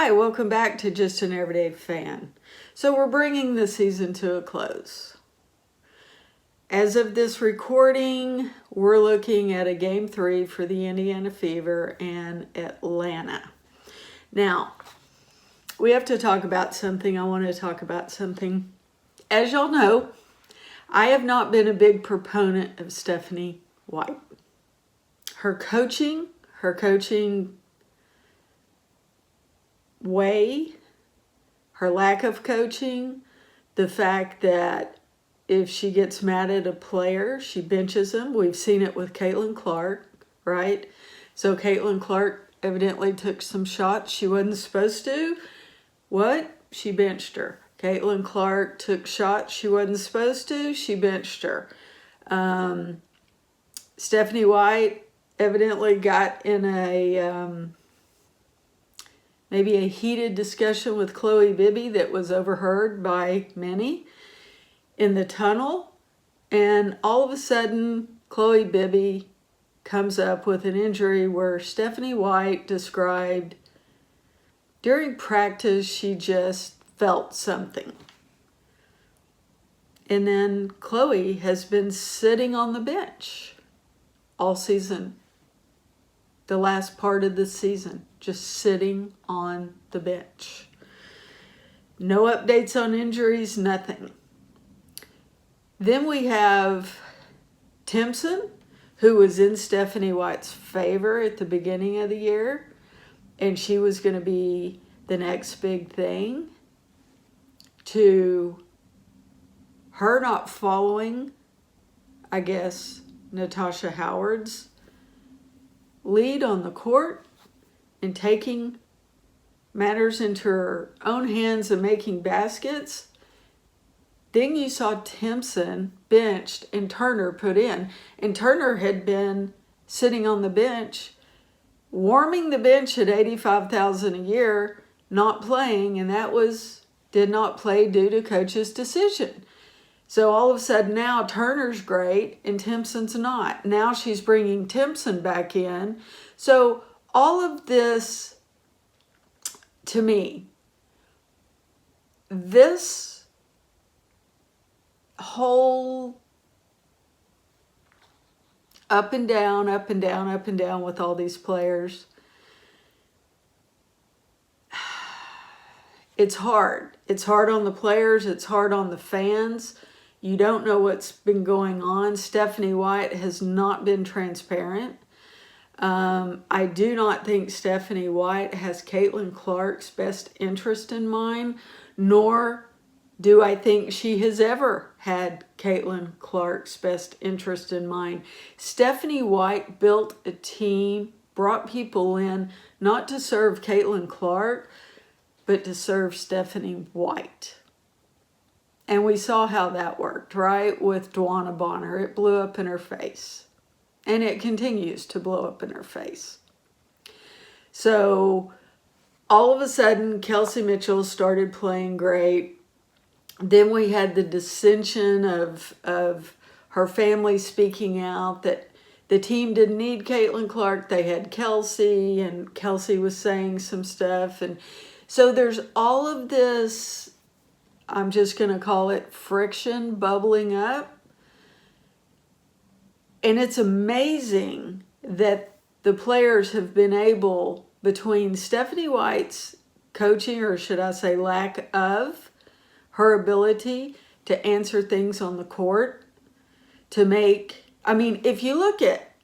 Hi, welcome back to Just an Everyday Fan. So we're bringing the season to a close. As of this recording, we're looking at a Game 3 for the Indiana Fever and Atlanta. Now, we have to talk about something. I want to talk about something. As y'all know, I have not been a big proponent of Stephanie White. Her coaching way, her lack of coaching, the fact that if she gets mad at a player, she benches him. We've seen it with Caitlin Clark, right? So Caitlin Clark evidently took some shots she wasn't supposed to. What? She benched her. Caitlin Clark took shots she wasn't supposed to. She benched her. Stephanie White evidently got in maybe a heated discussion with Chloe Bibby that was overheard by many in the tunnel. And all of a sudden, Chloe Bibby comes up with an injury where Stephanie White described during practice she just felt something. And then Chloe has been sitting on the bench all season. The last part of the season, just sitting on the bench. No updates on injuries, nothing. Then we have Timpson, who was in Stephanie White's favor at the beginning of the year, and she was going to be the next big thing, to her not following, I guess, Natasha Howard's lead on the court and taking matters into her own hands and making baskets. Then you saw Timpson benched and Turner put in. And Turner had been sitting on the bench, warming the bench at $85,000 a year, not playing, and that did not play due to coach's decision. So all of a sudden now Turner's great and Timpson's not. Now she's bringing Timpson back in. So all of this, to me, this whole up and down with all these players, it's hard. It's hard on the players. It's hard on the fans. You don't know what's been going on. Stephanie White has not been transparent. I do not think Stephanie White has Caitlin Clark's best interest in mind, nor do I think she has ever had Caitlin Clark's best interest in mind. Stephanie White built a team, brought people in, not to serve Caitlin Clark, but to serve Stephanie White. And we saw how that worked, right? With Dwana Bonner. It blew up in her face. And it continues to blow up in her face. So all of a sudden, Kelsey Mitchell started playing great. Then we had the dissension of her family speaking out that the team didn't need Caitlin Clark. They had Kelsey, and Kelsey was saying some stuff. And so there's all of this, I'm just going to call it friction bubbling up. And it's amazing that the players have been able, between Stephanie White's coaching, or should I say lack of, her ability to answer things on the court, to make, I mean, if you look at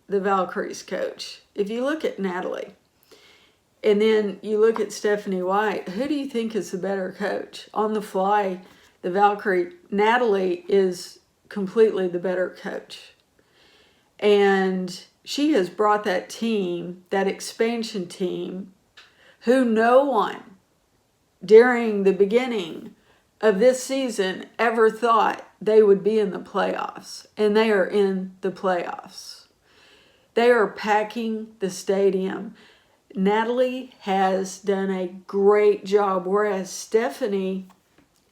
the Valkyries coach, if you look at Natalie, and then you look at Stephanie White, who do you think is the better coach? On the fly, the Valkyrie, Natalie is completely the better coach. And she has brought that team, that expansion team, who no one during the beginning of this season ever thought they would be in the playoffs. And they are in the playoffs. They are packing the stadium. Natalie has done a great job, whereas Stephanie,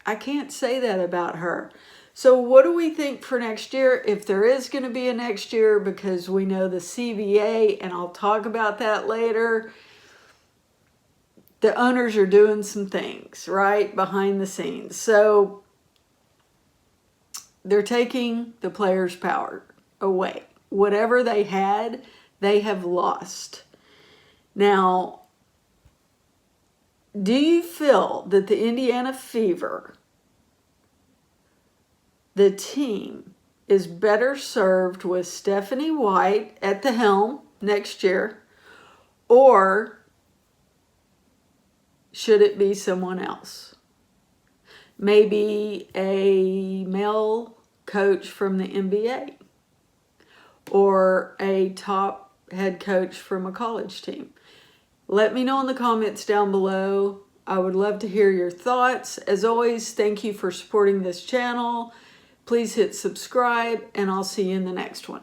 I can't say that about her. So what do we think for next year? If there is going to be a next year, because we know the CBA, and I'll talk about that later, the owners are doing some things, right, behind the scenes. So they're taking the players' power away. Whatever they had, they have lost. Now, do you feel that the Indiana Fever, the team, is better served with Stephanie White at the helm next year, or should it be someone else? Maybe a male coach from the NBA or a top head coach from a college team. Let me know in the comments down below. I would love to hear your thoughts. As always, thank you for supporting this channel. Please hit subscribe, and I'll see you in the next one.